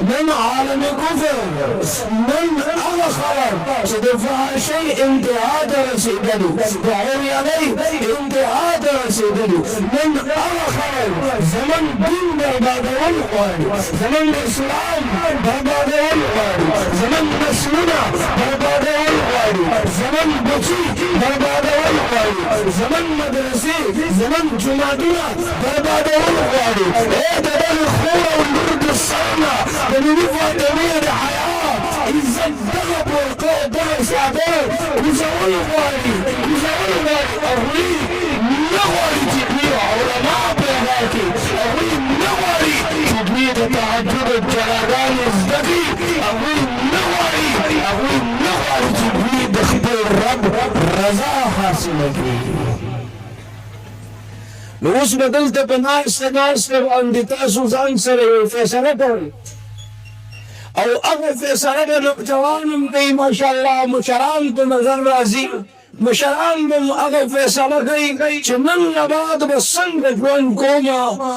من عالم كفر من أخر تدفع شيء انتهاء رسيدلي دعوني عليه انتهاء رسيدلي من أخر زمن دين برباد والقواري زمن الإسلام برباد والقواري زمن نسلنا برباد والقواري زمن بچي برباد والقواري زمن مدرسي زمن جماعتنا برباد والقواري ايه دل الخورة والمرد الصينة بنريد وادمية الحياة عزت دغب والقوة درس عباد وزوال القواري أهلي نغوري تبني علماء بيغاكي أهلي نغوري تبني تعجب الجلالان الزدقي أهلي نغوري تبني دخل الرب رضا حاصلكي نوس بدلت بناس باندې تاسو ځان سره فیصله کوي او هغه فیصله د جوانم کوي ماشاءالله مشران په نظر راځي مشران به هغه فیصله کوي چې نن نه بعد به څنګه ژوند کوم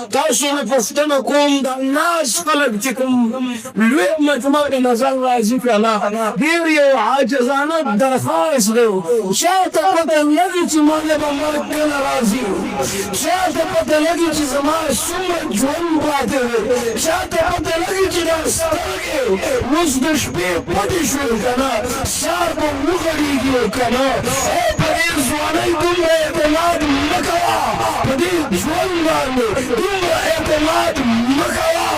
تاسو نه پوښتنه کوم د ناس خلک چې کوم لوی مجموعه د نظر راځي کنه ډېر یو عاجزانه درخواست دی چاته پته لګي چې ما به مرګ کله راځي چاته پته لګي چې زما څومره ژوند پاتې دی چاته پته لګي چې دا سترګې اوس د شپې پټې شوې کنه سهار به وغړېږي کنه په دې ځوانۍ دومره اعتماد مه کوه په دې ژوند باندې دومره اعتماد مه کوه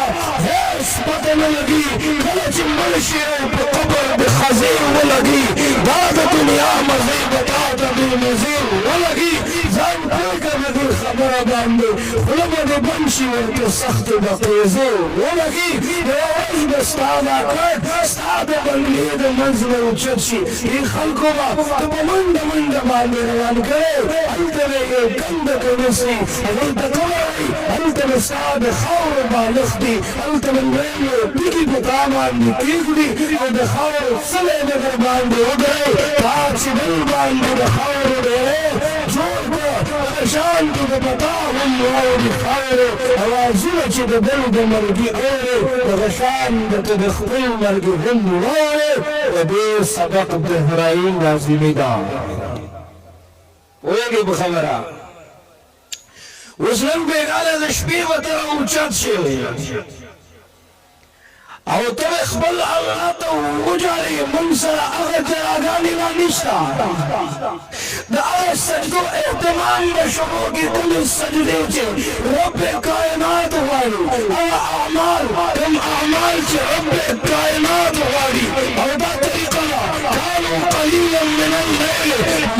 هېڅ پته نه لګي کله چې مړ شي په قبر د خزې ولګي دا د دنیا مزې به تا ته بې مزې ولګي ځان پوه کړه دې خبره باندې خوله به دې بند شي ورته سختې به قیزې ولګي یوه ورځ به ستا دا کټ ستا د بنګلې د منځ نه اوچت شي دې خلکو به ته به منډه باندې روان کړې هلته به یې کنده کې نیسي هلته کوي هلته به ستا د خاورو بالښت دي هلته به لویې تیږې په تا باندې کېږدي او د خاورو څلی به در باندې وګرئ تا چې دل باندې د خاورو ډېرې جوړ کړه شان کې د پتا هم واوري خاورو اوازونه چې د دل د مرګي اورې دغه شان درته د خپل مرګي هم واورې د دې سبق د هرايي لازمي ده پوهېږې په خبره اوس نن بېګاله د شپې به ته راوچت شوې او ته خپل الله ته وژاړې موږ سره هغه جلاګانې لا نشته د هغه سجدو اهتمام به شروع کړي کومې سجدې چې رب کائنات غواړي هغه اعمال کوم اعمال چې رب کائنات غواړي او دا طریقه ده كانوا قليلا من الليل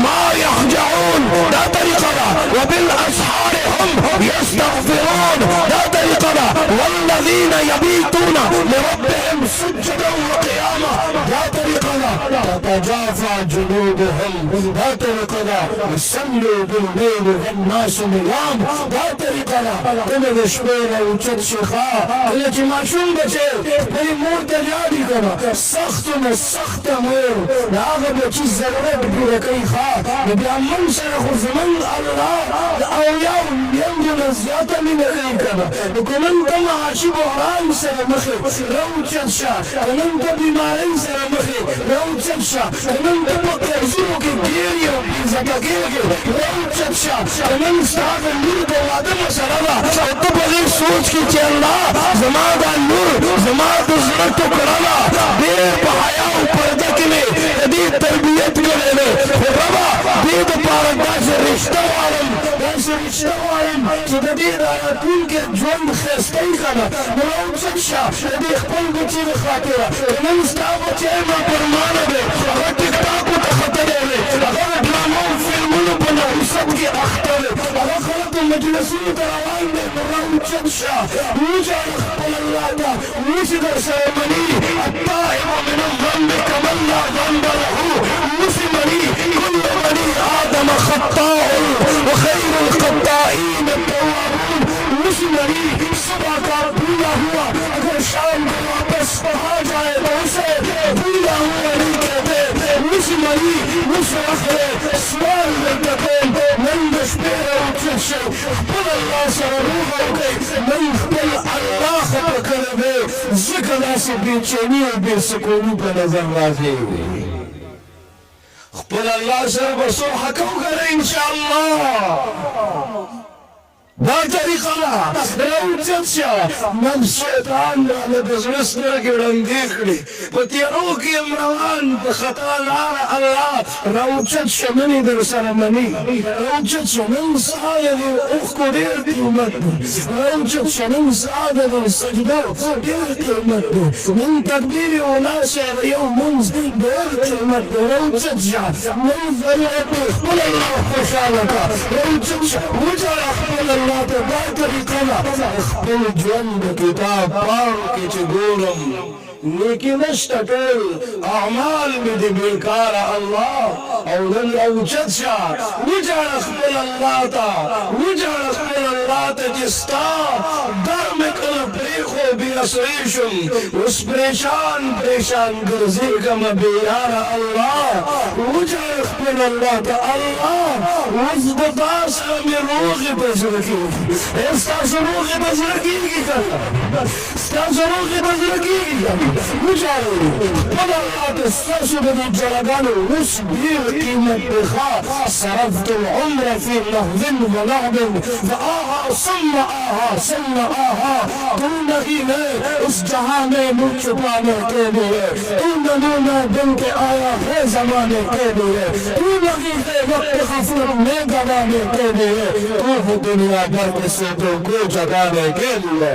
ما يهجعون دا طریقه ده وبالاسحار هم يستغفرون دا طریقه ده والذين يبيتون لربهم سجدا وقياما دا طریقه ده تتجافى جنوبهم دا طریقه ده يصلوا بالليل والناس نيام دا طریقه ده کومه د شپې راوچت شي کله چې ماشوم بچی خپلې مور ته ژاړي کنه سختو نه سخته مور د هغه بچي ضرورت پوره کوي نو بیا موږ سره خو زموږ الله د اولیاو میندو نه زیاته مینه کوي کنه نو که نن ته معاشي بحران سره مخ یې راوچت شه که نن ته بیمارۍ سره مخ یې راوچت شه که نن ته په قرضونو کې ګیر یې او بېعزته کېږې راوچت شه که نن ستا د لور د واده مسله ده او ته په دې سوچ کې چې الله زما دا لور زما د زړه ټوکړه ده ډېر په حیا او پرده کې مې د دې تربیت کړی دی خو ربه دې دپاره داسې رشته غواړم چې د دې راتلونکي ژوند ښایسته یي که نه نو راوچت شه د دې خپل بچي د خاطره نن ستا بچی نافرمانه دی هغه ټیک ټاکو ته ختلی دی هغه د ډرامو او فلمونو په نحوست کې اخته دی هغه خلکو مجلسونو ته روان دی نو راوچت شه وژاړه خپل الله ته اوسې در سره مني الطائب من الذنب كمن لا ذنب له اوسې مني كل بني آدم خطاء وخير الخطائين التوابون اوسې مني صبح کا بھولا ہوا اگر شام کو واپس پہا جائے تو اسے بھولا ہوا نہیں کہتے اوسې مني اوس وخت دی سوال درته کوم نن د شپې راوچت شئ خپل الله سره روغه وکړئ نن خپل الله خفه کړی دی ذکر داسې بېچیني او بېسکوني په نظر راځي خپل الله سره به صلح کوو که نه انشاءالله دا طریقه ده راوچت شه نفس شیطان راله د زړه سترګې ړندې کړي په تیارو کې یم روان په خطا لاره الله راوچت شه منې در سره مني راوچت شه نن سهار د اوښکو ډېر قیمت دی راوچت شه نن سهار د سجده ډېر قیمت دی نن تکبیر یې ولاړ شه د یو مونځ ډېر قیمت دی راوچت شه نن فریاد دی خپل الله خوشحاله کړه راوچت شه وجړه خپل الله ته دا طریقه ده خپل ژوند د کتاب پاڼو کې چې ګورم نیکی نشته ټول اعمال مې د بېکاره الله او نن راوچت شه وژاړه خپل الله ته وژاړه خپل الله ته چې ستا در مې کله پرېښو بېاسرې شم اوس پریشان ګرځېږمه بېیاره الله وژاړه خپل الله ته الله اوس د تا سره مې روغې په زړه کېږي ستاسو روغې په زړه کېږي که نه ستاسو روغې په زړه کېږي که نه وژاړئ خپل الله ته ستاسو د دې جلګانو اوس ډېر قیمت دی ښه صرفت العمر في لهو ولعب فآها ثم آها ثم آها تو نہیں ہے اس جہاں میں مجھ چھپانے کے لیے تو نمونہ دل کے آیا ہے زمانے کے لیے تو نہیں ہے وقت غفور میں گوانے کے لیے تو ہے دنیا بھر کے سوتوں کو جگانے کے لیے